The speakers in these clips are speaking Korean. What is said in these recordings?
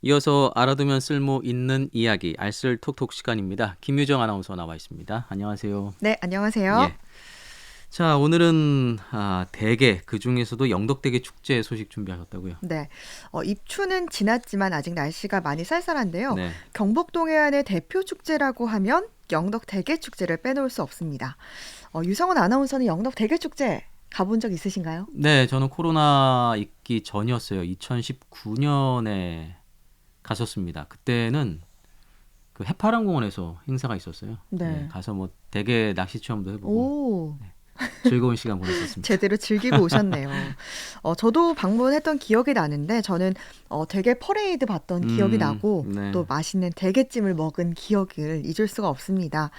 이어서 알아두면 쓸모 있는 이야기 알쓸톡톡 시간입니다. 김유정 아나운서 나와 있습니다. 안녕하세요. 네, 안녕하세요. 예. 자, 오늘은 대게 그중에서도 영덕대게 축제 소식 준비하셨다고요. 네, 입추는 지났지만 아직 날씨가 많이 쌀쌀한데요. 네. 경북 동해안의 대표 축제라고 하면 영덕 대게축제를 빼놓을 수 없습니다. 유성원 아나운서는 영덕 대게축제 가본 적 있으신가요? 네, 저는 코로나 있기 전이었어요. 2019년에 갔었습니다. 그때는 그 해파랑공원에서 행사가 있었어요. 네. 가서 뭐 대게 낚시 체험도 해보고 오, 즐거운 시간 보냈었습니다. 제대로 즐기고 오셨네요. 저도 방문했던 기억이 나는데 저는 대게 퍼레이드 봤던 기억이 나고 네. 또 맛있는 대게찜을 먹은 기억을 잊을 수가 없습니다.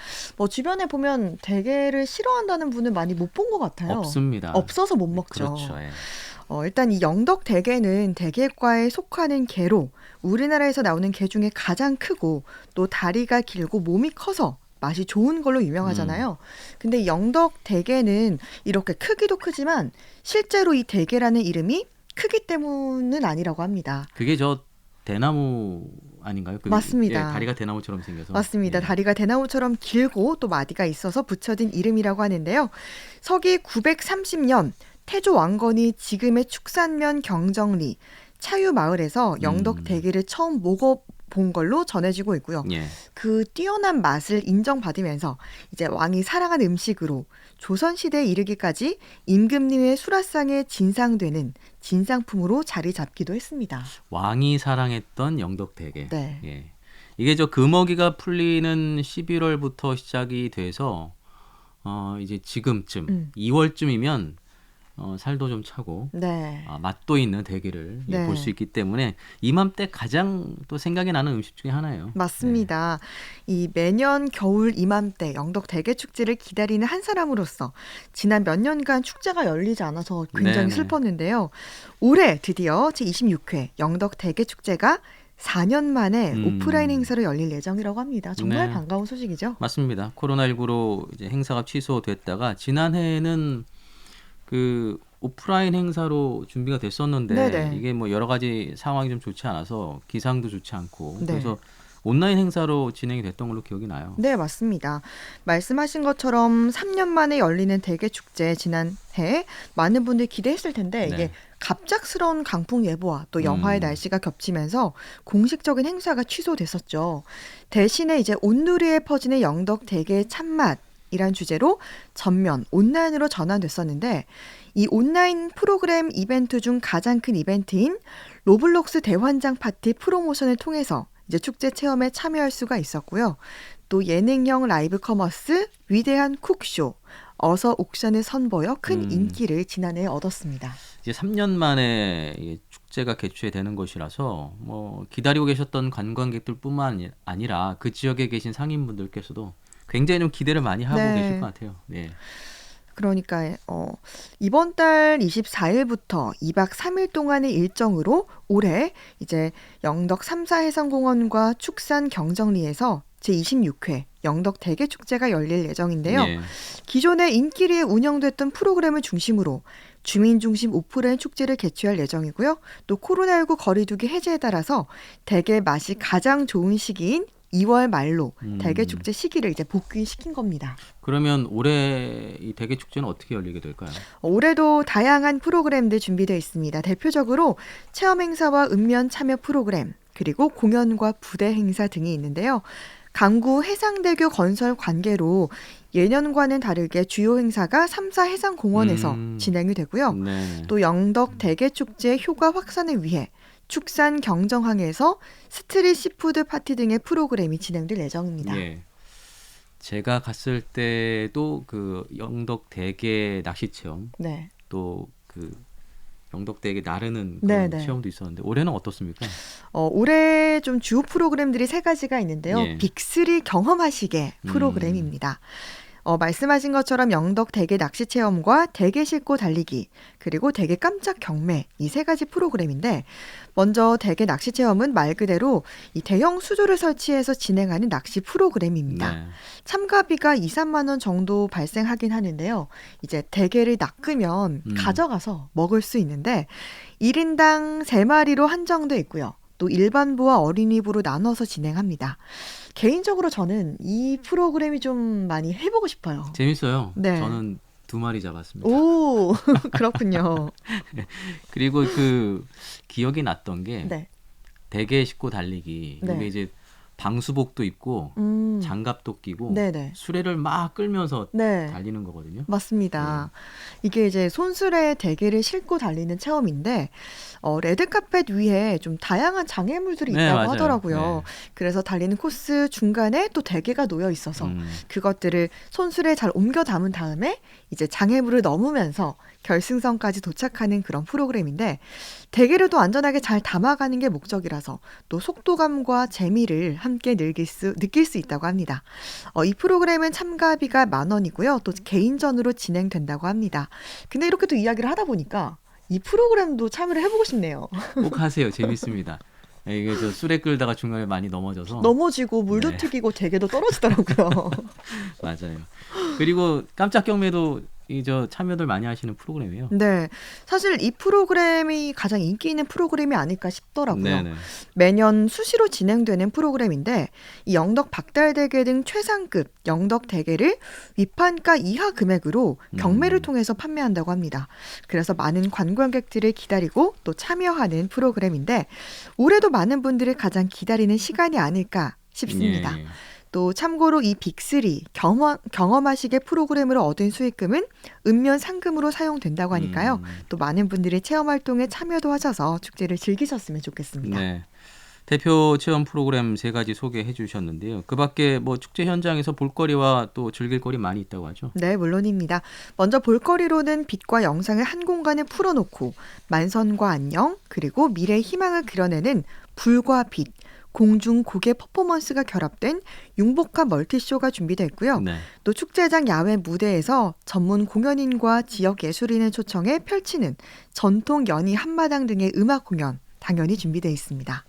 주변에 보면 대게를 싫어한다는 분은 많이 못 본 것 같아요. 없습니다. 없어서 못 먹죠. 그렇죠. 예. 일단 이 영덕 대게는 대게과에 속하는 게로 우리나라에서 나오는 게 중에 가장 크고 또 다리가 길고 몸이 커서 맛이 좋은 걸로 유명하잖아요. 근데 영덕 대게는 이렇게 크기도 크지만 실제로 이 대게라는 이름이 크기 때문은 아니라고 합니다. 그게 저 대나무 아닌가요? 맞습니다. 예, 다리가 대나무처럼 생겨서. 맞습니다. 예. 다리가 대나무처럼 길고 또 마디가 있어서 붙여진 이름이라고 하는데요. 서기 930년 태조 왕건이 지금의 축산면 경정리 차유마을에서 영덕 대게를 처음 먹어본 걸로 전해지고 있고요. 예. 그 뛰어난 맛을 인정받으면서 이제 왕이 사랑한 음식으로 조선시대에 이르기까지 임금님의 수라상에 진상되는 진상품으로 자리 잡기도 했습니다. 왕이 사랑했던 영덕대게. 네. 예. 이게 저 금어기가 풀리는 11월부터 시작이 돼서 이제 지금쯤 2월쯤이면 살도 좀 차고 네. 맛도 있는 대게를 네. 볼 수 있기 때문에 이맘때 가장 또 생각이 나는 음식 중에 하나예요. 맞습니다. 이 매년 겨울 이맘때 영덕 대게 축제를 기다리는 한 사람으로서 지난 몇 년간 축제가 열리지 않아서 굉장히 네네. 슬펐는데요. 올해 드디어 제26회 영덕 대게 축제가 4년 만에 오프라인 행사로 열릴 예정이라고 합니다. 정말 네. 반가운 소식이죠. 맞습니다. 코로나19로 이제 행사가 취소됐다가 지난해에는 그 오프라인 행사로 준비가 됐었는데 네네. 이게 뭐 여러 가지 상황이 좀 좋지 않아서 기상도 좋지 않고 네. 그래서 온라인 행사로 진행이 됐던 걸로 기억이 나요. 네, 맞습니다. 말씀하신 것처럼 3년 만에 열리는 대게축제 지난해 많은 분들이 기대했을 텐데 이게 네. 갑작스러운 강풍 예보와 또 영하의 날씨가 겹치면서 공식적인 행사가 취소됐었죠. 대신에 이제 온누리에 퍼지는 영덕 대게의 참맛이란 주제로 전면 온라인으로 전환됐었는데 이 온라인 프로그램 이벤트 중 가장 큰 이벤트인 로블록스 대환장 파티 프로모션을 통해서 이제 축제 체험에 참여할 수가 있었고요. 또 예능형 라이브 커머스, 위대한 쿡쇼, 어서 옥션을 선보여 큰 인기를 지난해에 얻었습니다. 이제 3년 만에 이게 축제가 개최되는 것이라서 뭐 기다리고 계셨던 관광객들뿐만 아니라 그 지역에 계신 상인분들께서도 굉장히 좀 기대를 많이 하고 네. 계실 것 같아요. 네. 그러니까 이번 달 24일부터 2박 3일 동안의 일정으로 올해 이제 영덕 3사 해상공원과 축산 경정리에서 제26회 영덕 대게축제가 열릴 예정인데요. 예. 기존에 인기리에 운영됐던 프로그램을 중심으로 주민 중심 오프라인 축제를 개최할 예정이고요. 또 코로나19 거리두기 해제에 따라서 대게 맛이 가장 좋은 시기인 2월 말로 대게축제 시기를 이제 복귀시킨 겁니다. 그러면 올해 이 대게 축제는 어떻게 열리게 될까요? 올해도 다양한 프로그램들 준비되어 있습니다. 대표적으로 체험 행사와 읍면 참여 프로그램, 그리고 공연과 부대 행사 등이 있는데요. 강구 해상대교 건설 관계로 예년과는 다르게 주요 행사가 3사 해상공원에서 진행이 되고요. 네. 또 영덕 대게축제 효과 확산을 위해 축산 경정항에서 스트릿 시푸드 파티 등의 프로그램이 진행될 예정입니다. 예. 제가 갔을 때도 그 영덕 대게 낚시 체험 네. 또 그 영덕 대게 나르는 네, 그런 네. 체험도 있었는데 올해는 어떻습니까? 올해 좀 주 프로그램들이 세 가지가 있는데요. 예. 빅3 경험하시게 프로그램입니다. 말씀하신 것처럼 영덕 대게 낚시 체험과 대게 싣고 달리기, 그리고 대게 깜짝 경매, 이 세 가지 프로그램인데, 먼저 대게 낚시 체험은 말 그대로 이 대형 수조를 설치해서 진행하는 낚시 프로그램입니다. 네. 참가비가 2, 3만 원 정도 발생하긴 하는데요. 이제 대게를 낚으면 가져가서 먹을 수 있는데 1인당 3마리로 한정돼 있고요. 또 일반부와 어린이부로 나눠서 진행합니다. 개인적으로 저는 이 프로그램이 좀 많이 해보고 싶어요. 재밌어요. 네. 저는 2마리 잡았습니다. 오, 그렇군요. 그리고 그 기억이 났던 게 네. 대게 싣고 달리기. 네. 이게 이제 방수복도 입고 장갑도 끼고 네네. 수레를 막 끌면서 네. 달리는 거거든요. 맞습니다. 이게 이제 손수레 대게를 싣고 달리는 체험인데 레드카펫 위에 좀 다양한 장애물들이 네, 있다고 맞아요. 하더라고요. 네. 그래서 달리는 코스 중간에 또 대게가 놓여 있어서 음. 그것들을 손수레에 잘 옮겨 담은 다음에 이제 장애물을 넘으면서 결승선까지 도착하는 그런 프로그램인데 대게를 또 안전하게 잘 담아가는 게 목적이라서 또 속도감과 재미를 함께 느낄 수 있다고 합니다. 이 프로그램은 참가비가 10,000원이고요. 또 개인전으로 진행된다고 합니다. 근데 이렇게 또 이야기를 하다 보니까 이 프로그램도 참여를 해보고 싶네요. 꼭 하세요. 재밌습니다. 이게 저 수레 끌다가 중간에 많이 넘어져서 넘어지고 물도 네. 튀기고 대게도 떨어지더라고요. 맞아요. 그리고 깜짝 경매도 이 저 참여들 많이 하시는 프로그램이에요. 네, 사실 이 프로그램이 가장 인기 있는 프로그램이 아닐까 싶더라고요. 네네. 매년 수시로 진행되는 프로그램인데 이 영덕 박달대게 등 최상급 영덕 대게를 위판가 이하 금액으로 경매를 통해서 판매한다고 합니다. 그래서 많은 관광객들을 기다리고 또 참여하는 프로그램인데 올해도 많은 분들이 가장 기다리는 시간이 아닐까 싶습니다. 예. 또 참고로 이 빅3 경험하시게 프로그램으로 얻은 수익금은 읍면 상금으로 사용된다고 하니까요. 또 많은 분들이 체험 활동에 참여도 하셔서 축제를 즐기셨으면 좋겠습니다. 네. 대표 체험 프로그램 3가지 소개해 주셨는데요. 그 밖에 뭐 축제 현장에서 볼거리와 또 즐길거리 많이 있다고 하죠? 네, 물론입니다. 먼저 볼거리로는 빛과 영상을 한 공간에 풀어놓고 만선과 안녕, 그리고 미래의 희망을 그려내는 불과 빛, 공중 고개 퍼포먼스가 결합된 융복합 멀티쇼가 준비되어 있고요. 네. 또 축제장 야외 무대에서 전문 공연인과 지역 예술인을 초청해 펼치는 전통 연희 한마당 등의 음악 공연 당연히 준비되어 있습니다.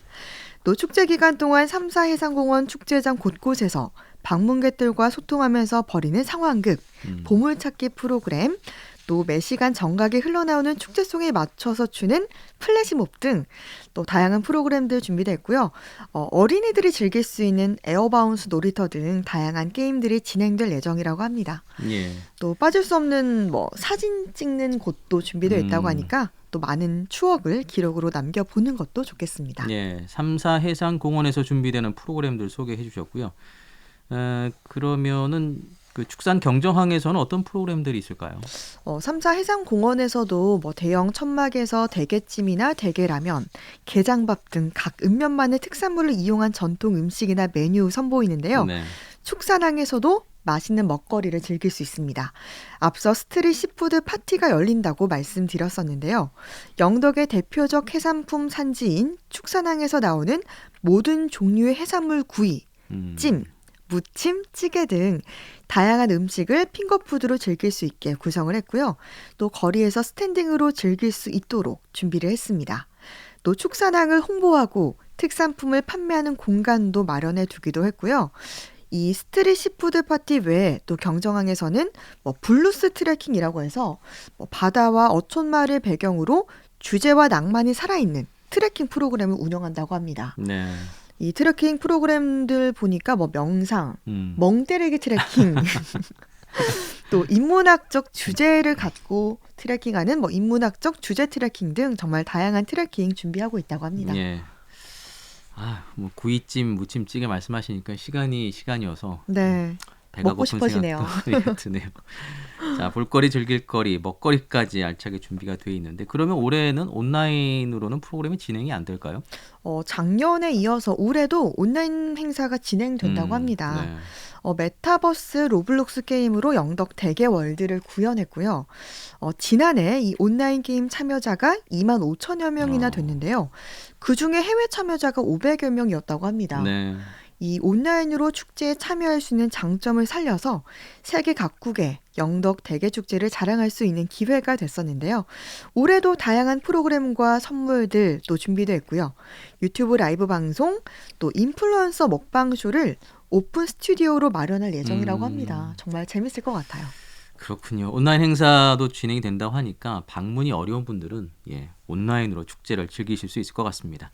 또 축제 기간 동안 3사 해상공원 축제장 곳곳에서 방문객들과 소통하면서 벌이는 상황극, 보물찾기 프로그램, 또 매시간 정각에 흘러나오는 축제송에 맞춰서 추는 플래시몹 등 또 다양한 프로그램들 준비되어 있고요. 어린이들이 즐길 수 있는 에어바운스 놀이터 등 다양한 게임들이 진행될 예정이라고 합니다. 예. 또 빠질 수 없는 뭐 사진 찍는 곳도 준비되어 있다고 하니까 또 많은 추억을 기록으로 남겨보는 것도 좋겠습니다. 예. 3사 해상공원에서 준비되는 프로그램들 소개해 주셨고요. 그러면은 그 축산 경정항에서는 어떤 프로그램들이 있을까요? 3사 해상공원에서도 뭐 대형 천막에서 대게찜이나 대게라면, 게장밥 등 각 읍면만의 특산물을 이용한 전통 음식이나 메뉴 선보이는데요. 네. 축산항에서도 맛있는 먹거리를 즐길 수 있습니다. 앞서 스트릿 시푸드 파티가 열린다고 말씀드렸었는데요. 영덕의 대표적 해산품 산지인 축산항에서 나오는 모든 종류의 해산물 구이, 찜, 무침, 찌개 등 다양한 음식을 핑거푸드로 즐길 수 있게 구성을 했고요. 또 거리에서 스탠딩으로 즐길 수 있도록 준비를 했습니다. 또 축산항을 홍보하고 특산품을 판매하는 공간도 마련해 두기도 했고요. 이 스트릿 시푸드 파티 외에 또 경정항에서는 뭐 블루스 트레킹이라고 해서 뭐 바다와 어촌마을을 배경으로 주제와 낭만이 살아있는 트레킹 프로그램을 운영한다고 합니다. 네. 이 트레킹 프로그램들 보니까 뭐 명상, 멍때리기 트레킹, 또 인문학적 주제를 갖고 트레킹하는 뭐 인문학적 주제 트레킹 등 정말 다양한 트레킹 준비하고 있다고 합니다. 예. 뭐 구이찜, 무침찌개 말씀하시니까 시간이어서 네. 배가 먹고 고픈 싶어지네요. 생각도 드네요. 자, 볼거리, 즐길거리, 먹거리까지 알차게 준비가 돼 있는데 그러면 올해는 온라인으로는 프로그램이 진행이 안 될까요? 작년에 이어서 올해도 온라인 행사가 진행된다고 합니다. 네. 메타버스 로블록스 게임으로 영덕 대게 월드를 구현했고요. 지난해 이 온라인 게임 참여자가 25,000여 명이나 됐는데요. 그중에 해외 참여자가 500여 명이었다고 합니다. 네. 이 온라인으로 축제에 참여할 수 있는 장점을 살려서 세계 각국의 영덕 대게축제를 자랑할 수 있는 기회가 됐었는데요. 올해도 다양한 프로그램과 선물들 또 준비되어 있고요. 유튜브 라이브 방송, 또 인플루언서 먹방쇼를 오픈 스튜디오로 마련할 예정이라고 합니다. 정말 재밌을 것 같아요. 그렇군요. 온라인 행사도 진행이 된다고 하니까 방문이 어려운 분들은 온라인으로 축제를 즐기실 수 있을 것 같습니다.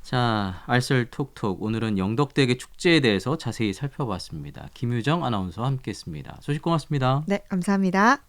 자, 알쓸톡톡 오늘은 영덕대게 축제에 대해서 자세히 살펴봤습니다. 김유정 아나운서와 함께했습니다. 소식 고맙습니다. 네, 감사합니다.